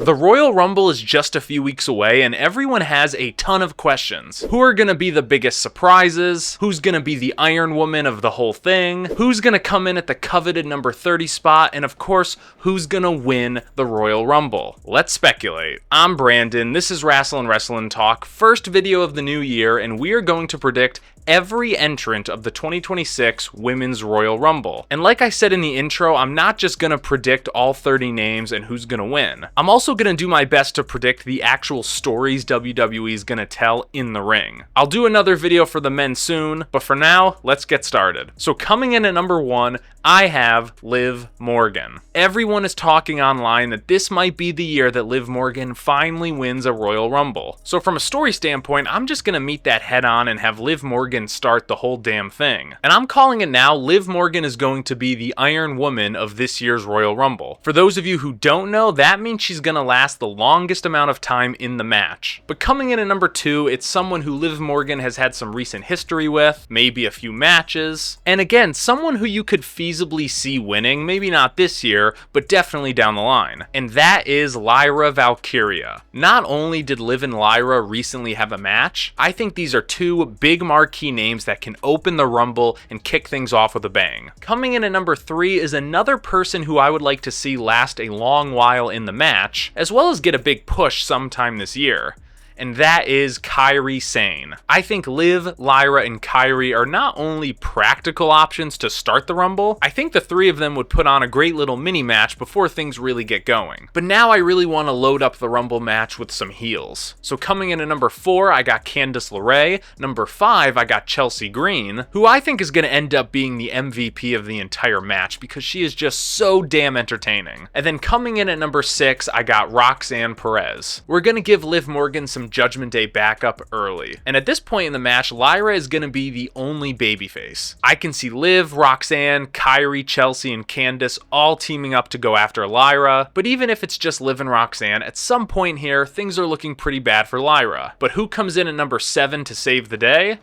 The Royal Rumble is just a few weeks away and everyone has a ton of questions. Who are gonna be the biggest surprises? Who's gonna be the Iron Woman of the whole thing? Who's gonna come in at the coveted number 30 spot? And of course, who's gonna win the Royal Rumble? Let's speculate. I'm Brandon, this is Wrestlin' Talk, first video of the new year, and we are going to predict every entrant of the 2026 Women's Royal Rumble. And like I said in the intro, I'm not just gonna predict all 30 names and who's gonna win. I'm also gonna do my best to predict the actual stories WWE is gonna tell in the ring. I'll do another video for the men soon, but for now, let's get started. So coming in at number 1, I have Liv Morgan. Everyone is talking online that this might be the year that Liv Morgan finally wins a Royal Rumble. So from a story standpoint, I'm just gonna meet that head on and have Liv Morgan start the whole damn thing. And I'm calling it now, Liv Morgan is going to be the Iron Woman of this year's Royal Rumble. For those of you who don't know, that means she's gonna last the longest amount of time in the match. But coming in at number 2, it's someone who Liv Morgan has had some recent history with, maybe a few matches, and again, someone who you could feasibly see winning, maybe not this year, but definitely down the line. And that is Lyra Valkyria. Not only did Liv and Lyra recently have a match, I think these are two big marquee names that can open the Rumble and kick things off with a bang. Coming in at number 3 is another person who I would like to see last a long while in the match, as well as get a big push sometime this year. And that is Kairi Sane. I think Liv, Lyra, and Kairi are not only practical options to start the Rumble, I think the three of them would put on a great little mini match before things really get going. But now I really want to load up the Rumble match with some heels. So coming in at number 4, I got Candice LeRae. Number 5, I got Chelsea Green, who I think is going to end up being the MVP of the entire match because she is just so damn entertaining. And then coming in at number 6, I got Roxanne Perez. We're going to give Liv Morgan some Judgment Day backup early. And at this point in the match, Lyra is going to be the only babyface. I can see Liv, Roxanne, Kairi, Chelsea, and Candice all teaming up to go after Lyra, but even if it's just Liv and Roxanne, at some point here, things are looking pretty bad for Lyra. But who comes in at number 7 to save the day?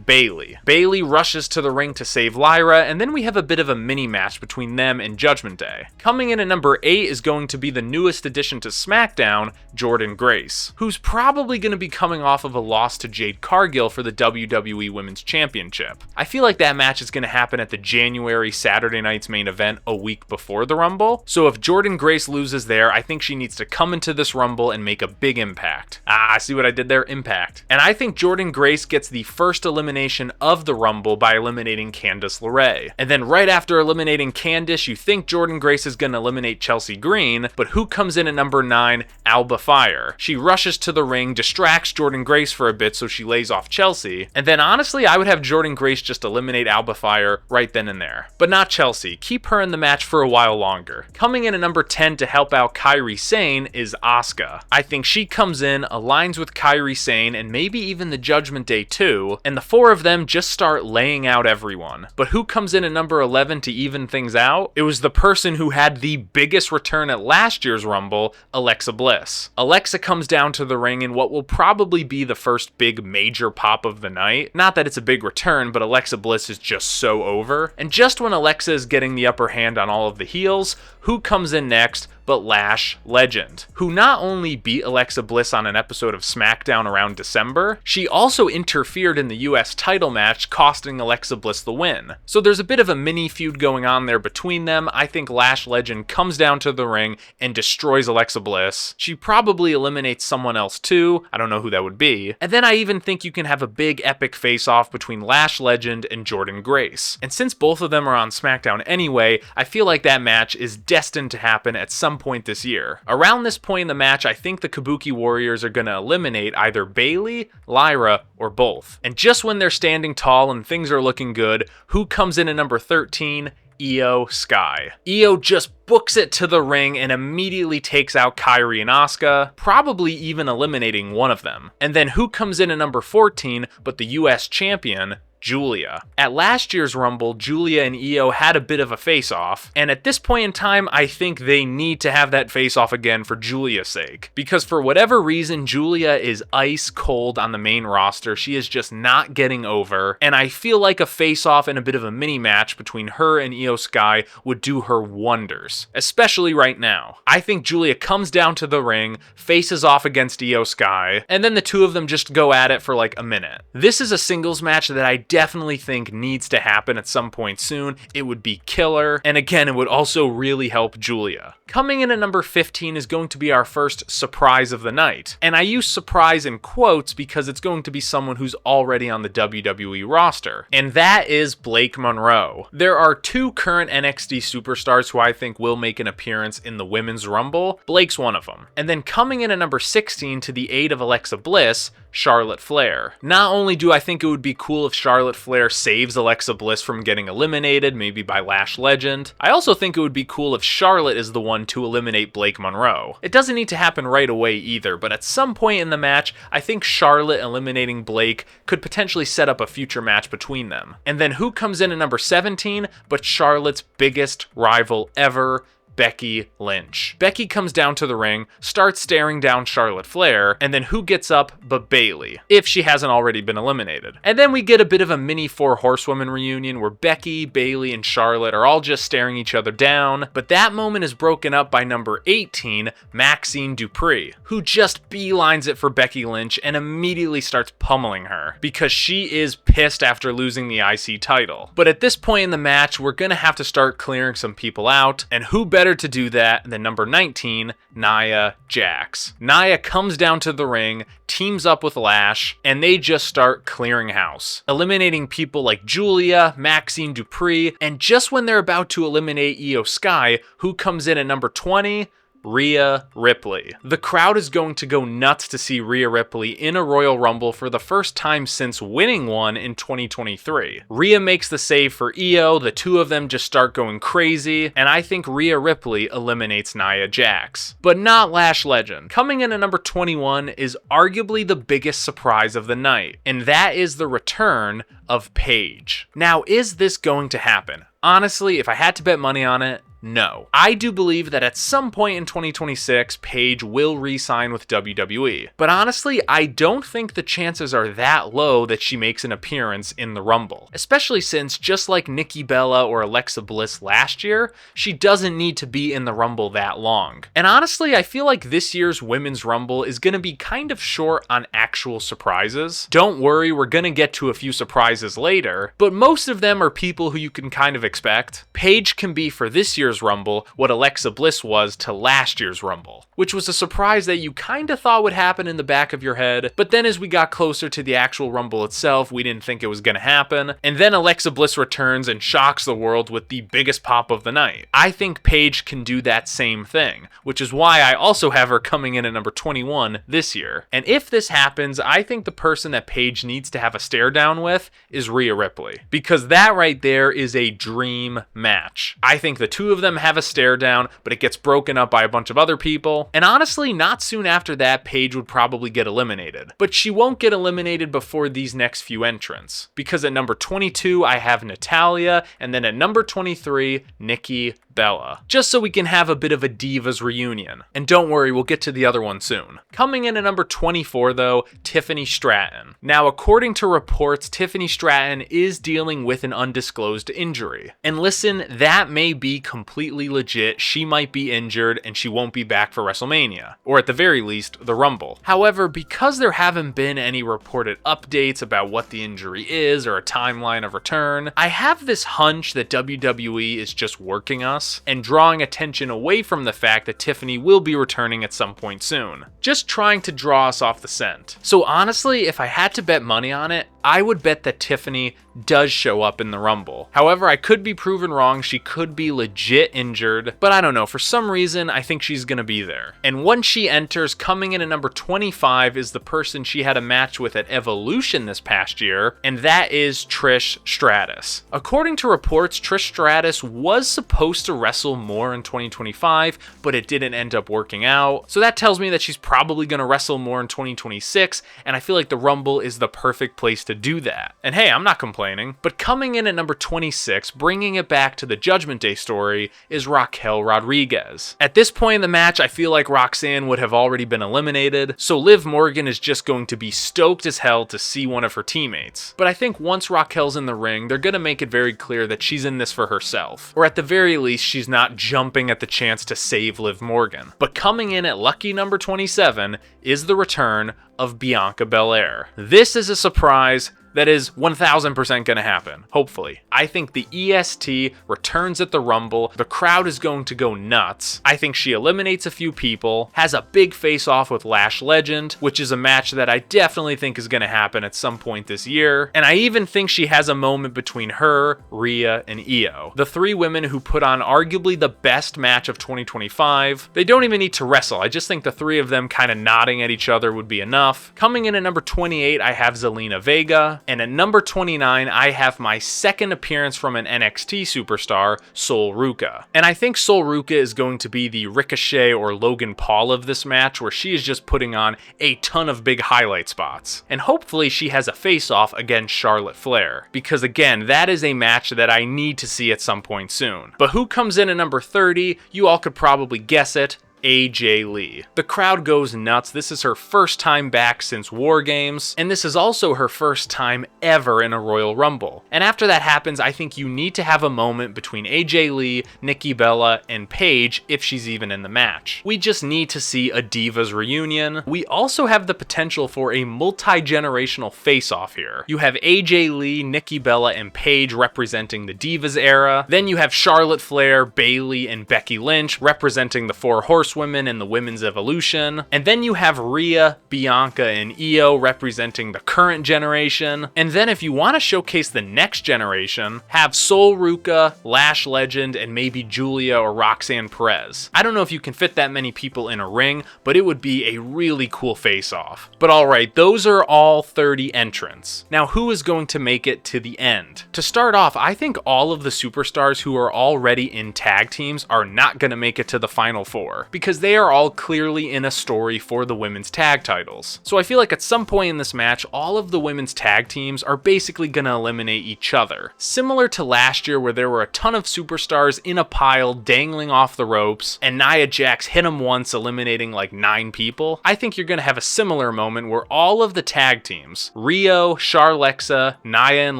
Bayley. Bayley rushes to the ring to save Lyra, and then we have a bit of a mini match between them and Judgment Day. Coming in at number 8 is going to be the newest addition to SmackDown, Jordynne Grace, who's probably going to be coming off of a loss to Jade Cargill for the WWE Women's Championship. I feel like that match is going to happen at the January Saturday night's main event a week before the Rumble, so if Jordynne Grace loses there, I think she needs to come into this Rumble and make a big impact. See what I did there? Impact. And I think Jordynne Grace gets the first elimination of the Rumble by eliminating Candice LeRae. And then right after eliminating Candice, you think Jordynne Grace is going to eliminate Chelsea Green, but who comes in at number 9? Alba Fyre. She rushes to the ring, distracts Jordynne Grace for a bit so she lays off Chelsea, and then honestly, I would have Jordynne Grace just eliminate Alba Fyre right then and there. But not Chelsea. Keep her in the match for a while longer. Coming in at number 10 to help out Kairi Sane is Asuka. I think she comes in, aligns with Kairi Sane, and maybe even the Judgment Day too, and the four of them just start laying out everyone. But who comes in at number 11 to even things out? It was the person who had the biggest return at last year's Rumble, Alexa Bliss. Alexa comes down to the ring in what will probably be the first big major pop of the night. Not that it's a big return, but Alexa Bliss is just so over. And just when Alexa is getting the upper hand on all of the heels, who comes in next but Lash Legend, who not only beat Alexa Bliss on an episode of SmackDown around December, she also interfered in the US title match, costing Alexa Bliss the win. So there's a bit of a mini feud going on there between them. I think Lash Legend comes down to the ring and destroys Alexa Bliss. She probably eliminates someone else too. I don't know who that would be. And then I even think you can have a big epic face-off between Lash Legend and Jordynne Grace. And since both of them are on SmackDown anyway, I feel like that match is destined to happen at some point this year. Around this point in the match, I think the Kabuki Warriors are going to eliminate either Bayley, Lyra, or both. And just when they're standing tall and things are looking good, who comes in at number 13? Io Sky. Io just books it to the ring and immediately takes out Kairi and Asuka, probably even eliminating one of them. And then who comes in at number 14 but the US champion, Julia. At last year's Rumble, Julia and Io had a bit of a face-off, and at this point in time, I think they need to have that face-off again for Julia's sake. Because for whatever reason, Julia is ice cold on the main roster. She is just not getting over, and I feel like a face-off and a bit of a mini-match between her and Io Sky would do her wonders, especially right now. I think Julia comes down to the ring, faces off against Io Sky, and then the two of them just go at it for like a minute. This is a singles match that I definitely think needs to happen at some point soon. It would be killer, and again, it would also really help Julia. Coming in at number 15 is going to be our first surprise of the night, and I use surprise in quotes because it's going to be someone who's already on the WWE roster, and that is Blake Monroe. There are two current NXT superstars who I think will make an appearance in the Women's Rumble. Blake's one of them. And then coming in at number 16 to the aid of Alexa Bliss, Charlotte Flair. Not only do I think it would be cool if Charlotte Flair saves Alexa Bliss from getting eliminated, maybe by Lash Legend, I also think it would be cool if Charlotte is the one to eliminate Blake Monroe. It doesn't need to happen right away either, but at some point in the match, I think Charlotte eliminating Blake could potentially set up a future match between them. And then who comes in at number 17 but Charlotte's biggest rival ever, Becky Lynch. Becky comes down to the ring, starts staring down Charlotte Flair, and then who gets up but Bayley, if she hasn't already been eliminated. And then we get a bit of a mini four horsewomen reunion where Becky, Bayley, and Charlotte are all just staring each other down, but that moment is broken up by number 18, Maxine Dupree, who just beelines it for Becky Lynch and immediately starts pummeling her, because she is pissed after losing the IC title. But at this point in the match, we're gonna have to start clearing some people out, and who better to do that than number 19, Nia Jax. Nia comes down to the ring, teams up with Lash, and they just start clearing house, eliminating people like Julia, Maxine Dupree, and just when they're about to eliminate Io Sky, who comes in at number 20? Rhea Ripley. The crowd is going to go nuts to see Rhea Ripley in a Royal Rumble for the first time since winning one in 2023. Rhea makes the save for Io, the two of them just start going crazy, and I think Rhea Ripley eliminates Nia Jax. But not Lash Legend. Coming in at number 21 is arguably the biggest surprise of the night, and that is the return of Paige. Now, is this going to happen? Honestly, if I had to bet money on it, no. I do believe that at some point in 2026, Paige will re-sign with WWE. But honestly, I don't think the chances are that low that she makes an appearance in the Rumble. Especially since, just like Nikki Bella or Alexa Bliss last year, she doesn't need to be in the Rumble that long. And honestly, I feel like this year's Women's Rumble is going to be kind of short on actual surprises. Don't worry, we're going to get to a few surprises later, but most of them are people who you can kind of expect. Paige can be for this year's Rumble what Alexa Bliss was to last year's Rumble, which was a surprise that you kind of thought would happen in the back of your head, but then as we got closer to the actual Rumble itself, we didn't think it was going to happen, and then Alexa Bliss returns and shocks the world with the biggest pop of the night. I think Paige can do that same thing, which is why I also have her coming in at number 21 this year. And if this happens, I think the person that Paige needs to have a stare down with is Rhea Ripley, because that right there is a dream match. I think the two of them have a stare down, but it gets broken up by a bunch of other people. And honestly, not soon after that, Paige would probably get eliminated. But she won't get eliminated before these next few entrants, because at number 22, I have Natalya, and then at number 23, Nikki Bella, just so we can have a bit of a Divas reunion. And don't worry, we'll get to the other one soon. Coming in at number 24 though, Tiffany Stratton. Now, according to reports, Tiffany Stratton is dealing with an undisclosed injury. And listen, that may be completely legit. She might be injured and she won't be back for WrestleMania, or at the very least, the Rumble. However, because there haven't been any reported updates about what the injury is or a timeline of return, I have this hunch that WWE is just working us and drawing attention away from the fact that Tiffany will be returning at some point soon. Just trying to draw us off the scent. So honestly, if I had to bet money on it, I would bet that Tiffany does show up in the Rumble. However, I could be proven wrong. She could be legit injured, but I don't know. For some reason, I think she's gonna be there. And once she enters, coming in at number 25 is the person she had a match with at Evolution this past year, and that is Trish Stratus. According to reports, Trish Stratus was supposed to wrestle more in 2025, but it didn't end up working out. So that tells me that she's probably gonna wrestle more in 2026, and I feel like the Rumble is the perfect place to do that. And hey, I'm not complaining. But coming in at number 26, bringing it back to the Judgment Day story, is Raquel Rodriguez. At this point in the match, I feel like Roxanne would have already been eliminated, so Liv Morgan is just going to be stoked as hell to see one of her teammates. But I think once Raquel's in the ring, they're gonna make it very clear that she's in this for herself. Or at the very least, she's not jumping at the chance to save Liv Morgan. But coming in at lucky number 27 is the return of Bianca Belair. This is a surprise that is 1000% gonna happen, hopefully. I think the EST returns at the Rumble. The crowd is going to go nuts. I think she eliminates a few people, has a big face-off with Lash Legend, which is a match that I definitely think is gonna happen at some point this year. And I even think she has a moment between her, Rhea, and Io. The three women who put on arguably the best match of 2025. They don't even need to wrestle. I just think the three of them kind of nodding at each other would be enough. Coming in at number 28, I have Zelina Vega. And at number 29, I have my second appearance from an NXT superstar, Sol Ruca. And I think Sol Ruca is going to be the Ricochet or Logan Paul of this match, where she is just putting on a ton of big highlight spots. And hopefully she has a face-off against Charlotte Flair, because again, that is a match that I need to see at some point soon. But who comes in at number 30? You all could probably guess it. AJ Lee. The crowd goes nuts. This is her first time back since War Games, and this is also her first time ever in a Royal Rumble. And after that happens, I think you need to have a moment between AJ Lee, Nikki Bella, and Paige if she's even in the match. We just need to see a Divas reunion. We also have the potential for a multi-generational face-off here. You have AJ Lee, Nikki Bella, and Paige representing the Divas era. Then you have Charlotte Flair, Bayley, and Becky Lynch representing the Four Horsewomen and the Women's Evolution. And then you have Rhea, Bianca, and Io representing the current generation. And then if you want to showcase the next generation, have Sol Ruca, Lash Legend, and maybe Julia or Roxanne Perez. I don't know if you can fit that many people in a ring, but it would be a really cool face-off. But alright, those are all 30 entrants. Now who is going to make it to the end? To start off, I think all of the superstars who are already in tag teams are not going to make it to the final four, because they are all clearly in a story for the women's tag titles. So I feel like at some point in this match, all of the women's tag teams are basically gonna eliminate each other. Similar to last year where there were a ton of superstars in a pile dangling off the ropes, and Nia Jax hit them once, eliminating like 9 people. I think you're gonna have a similar moment where all of the tag teams, Rio, Charlexa, Nia and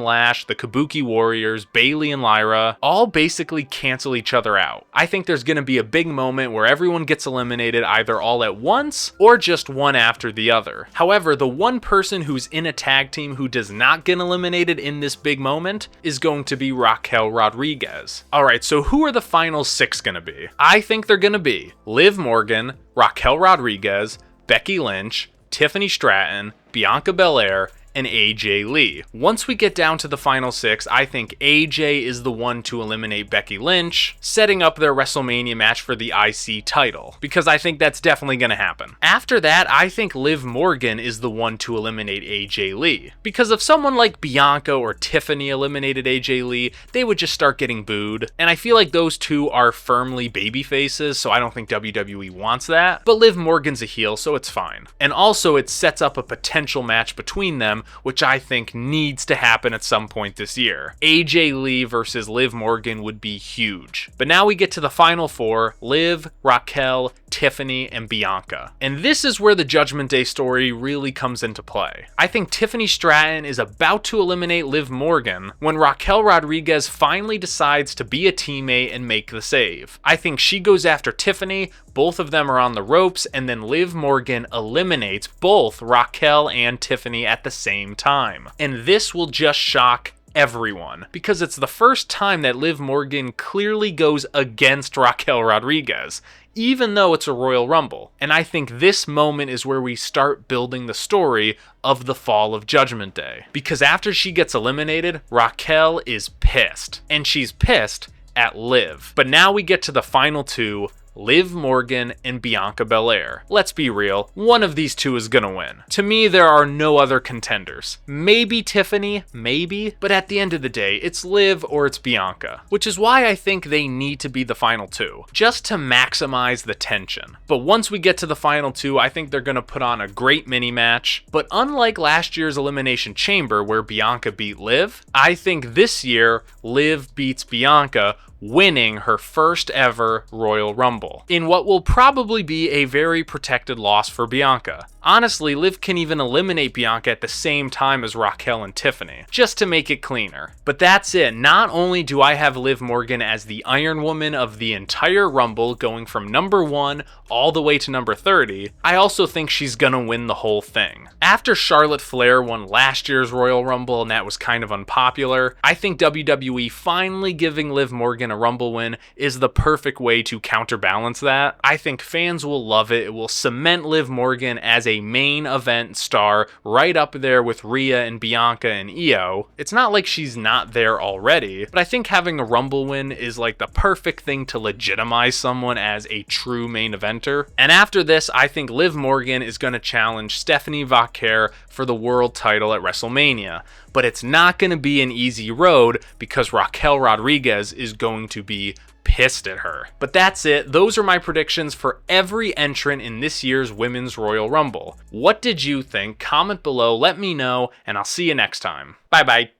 Lash, the Kabuki Warriors, Bayley and Lyra, all basically cancel each other out. I think there's gonna be a big moment where everyone gets eliminated either all at once or just one after the other. However, the one person who's in a tag team who does not get eliminated in this big moment is going to be Raquel Rodriguez. Alright, so who are the final 6 gonna be? I think they're gonna be Liv Morgan, Raquel Rodriguez, Becky Lynch, Tiffany Stratton, Bianca Belair, and AJ Lee. Once we get down to the final 6, I think AJ is the one to eliminate Becky Lynch, setting up their WrestleMania match for the IC title, because I think that's definitely going to happen. After that, I think Liv Morgan is the one to eliminate AJ Lee, because if someone like Bianca or Tiffany eliminated AJ Lee, they would just start getting booed, and I feel like those two are firmly baby faces, so I don't think WWE wants that, but Liv Morgan's a heel, so it's fine. And also, it sets up a potential match between them, which I think needs to happen at some point this year. AJ Lee versus Liv Morgan would be huge. But now we get to the final 4, Liv, Raquel, Tiffany, and Bianca. And this is where the Judgment Day story really comes into play. I think Tiffany Stratton is about to eliminate Liv Morgan when Raquel Rodriguez finally decides to be a teammate and make the save. I think she goes after Tiffany, both of them are on the ropes, and then Liv Morgan eliminates both Raquel and Tiffany at the same time. And this will just shock everyone, because it's the first time that Liv Morgan clearly goes against Raquel Rodriguez, even though it's a Royal Rumble. And I think this moment is where we start building the story of the fall of Judgment Day. Because after she gets eliminated, Raquel is pissed. And she's pissed at Liv. But now we get to the final 2, Liv Morgan and Bianca Belair. Let's be real, one of these two is gonna win. To me, there are no other contenders. Maybe Tiffany, maybe, but at the end of the day, it's Liv or it's Bianca, which is why I think they need to be the final two, just to maximize the tension. But once we get to the final two, I think they're gonna put on a great mini match, but unlike last year's Elimination Chamber where Bianca beat Liv, I think this year, Liv beats Bianca, winning her first ever Royal Rumble, in what will probably be a very protected loss for Bianca. Honestly, Liv can even eliminate Bianca at the same time as Raquel and Tiffany, just to make it cleaner. But that's it. Not only do I have Liv Morgan as the Iron Woman of the entire Rumble, going from number 1 all the way to number 30, I also think she's gonna win the whole thing. After Charlotte Flair won last year's Royal Rumble and that was kind of unpopular, I think WWE finally giving Liv Morgan a Rumble win is the perfect way to counterbalance that. I think fans will love it. It will cement Liv Morgan as a main event star, right up there with Rhea and Bianca and Io. It's not like she's not there already, but I think having a Rumble win is like the perfect thing to legitimize someone as a true main eventer. And after this, I think Liv Morgan is going to challenge Stephanie Vaquer for the world title at WrestleMania. But it's not going to be an easy road because Raquel Rodriguez is going to be pissed at her. But that's it. Those are my predictions for every entrant in this year's Women's Royal Rumble. What did you think? Comment below, let me know, and I'll see you next time. Bye bye.